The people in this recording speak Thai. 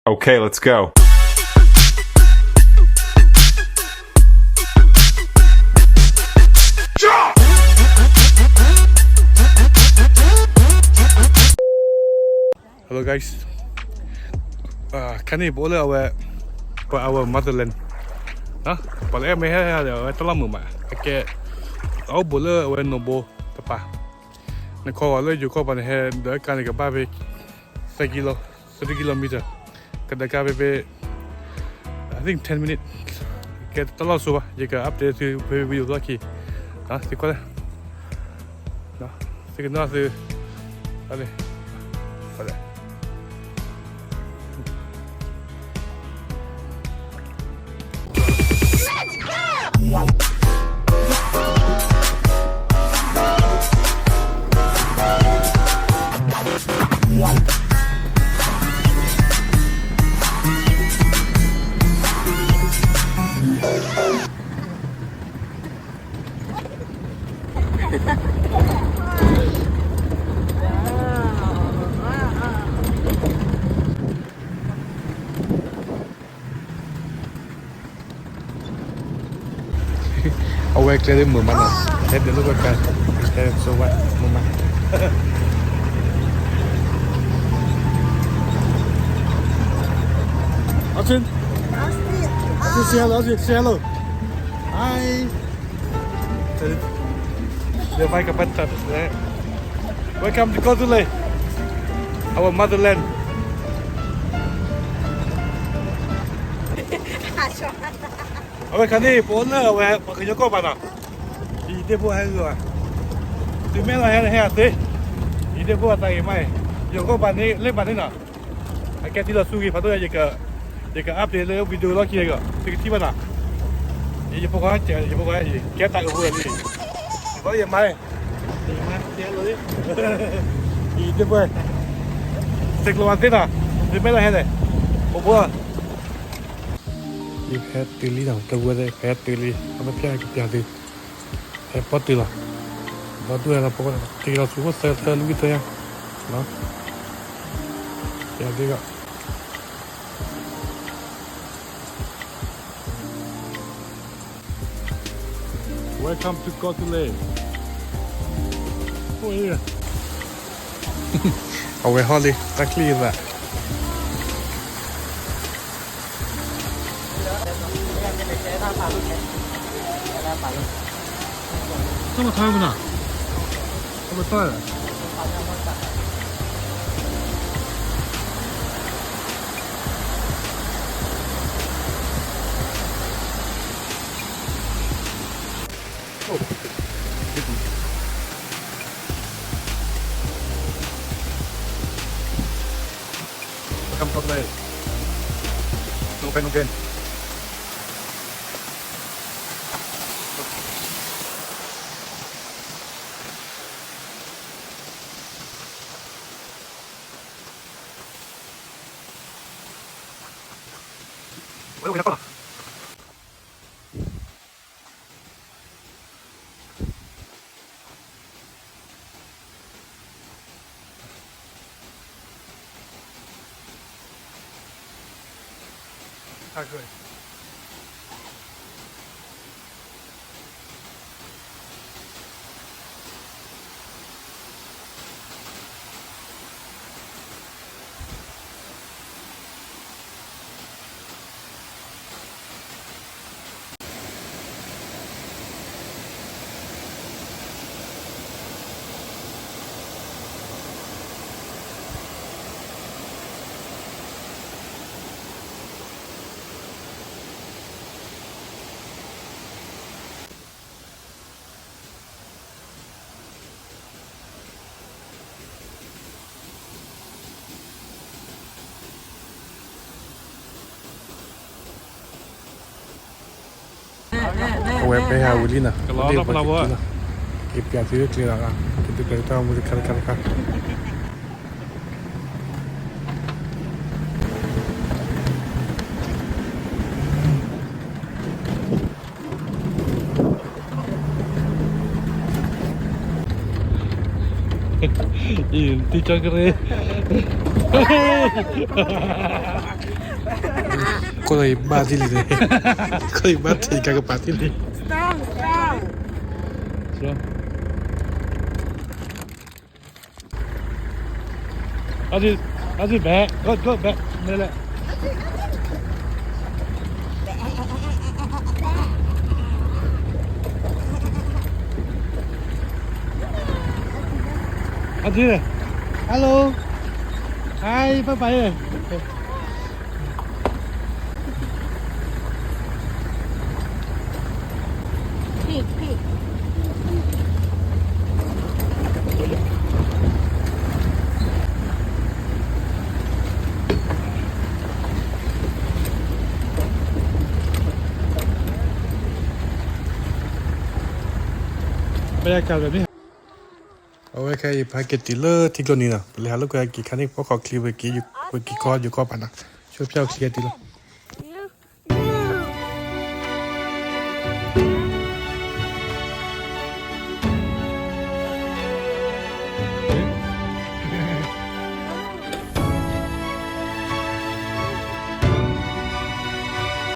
Okay, let's go. Hello guys. Can you bố lỡ our motherland? Hả? Bảo lẽ mấy hai giờ tao làm mà. Cái áo bố lỡ our nobo tập à. Nó khó lỡ dù có bạn hè đỡ cái này cái ba về 6 kilometer. Cái đại cái về I think 10 minutes. Cái tao làm số vậy cái update từ video đó kì. Hả? Thì có đấy. Đó. Thì cái nó từ đây. Có đấy.เอาไว้เคลียร์มือมันอ่ะเดี๋ยวลูกกันเคลียร์โซ่ไว้มือมันอาชินเสียแล้วเสียแล้วไอเดี๋ยวไปกับบัตรตัดเลย Welcome to Kotlele our motherland เอาไว้คันนี้โปนเนอร์เอาไว้ปากกยก็ปานอ่ะอีเดบัวให้ด้วยถึงแม้เราให้สิอีเดบัวตายไม่ยก็ปานนี้เล่นปานนี้น่ะไอ้แกที่เราสู้กี่พันตัวยังก็อัปเดตเลยวิดีโอเราเกี่ยวกับสิ่งที่มันอ่ะอีพวกเขาเจ๋ออีพวกเขาอีแกตายกับเพื่อนนี่เพราะยังไม่เจ๋อเลยอีเดบัวสิ่งระหว่างที่น่ะถึงแม้เราให้เลยผมว่าอีแพทตื่นลีหนังตัววัวได้แพทตื่นลีทำไมพี่ไอ้กับพี่ตื่นแพทพอตื่นละพอด้วยเราปกติที่เราสู้ก็เธอรู้ตัวยังเนาะพี่ตื่นก็ Welcome to Kotlele โอ้ยเอาไว้ฮอลลี่ตะคลีนแหละ这么开不呢？这么大了？哦，看不到嘞，弄边。我又回家了。太可以。Web pe ha ulina. Kalau apa? Kita sih clear lah. Kita kita mau dekat. Inti cakre. ก็เลยบ้าที่นี่เลยก็เลยบ้าที่การกระป๋าที่นี่ strong strong อาทิแบะก็แบะนี่แหละอาทิฮัลโหลไฮบ๊ายบายเลยpig pig บรรยากาศแบบนี้เอาไว้แค่พาเกตติเลอร์ที่ตัวนี้นะไปเลยฮะลูกแกกี่คันนี้พวกเขาคลิปเมื่อกี้อยู่เมื่อกี้คอร์ดอยู่คอปันนะช่วยเจ้าเคลียร์ติละ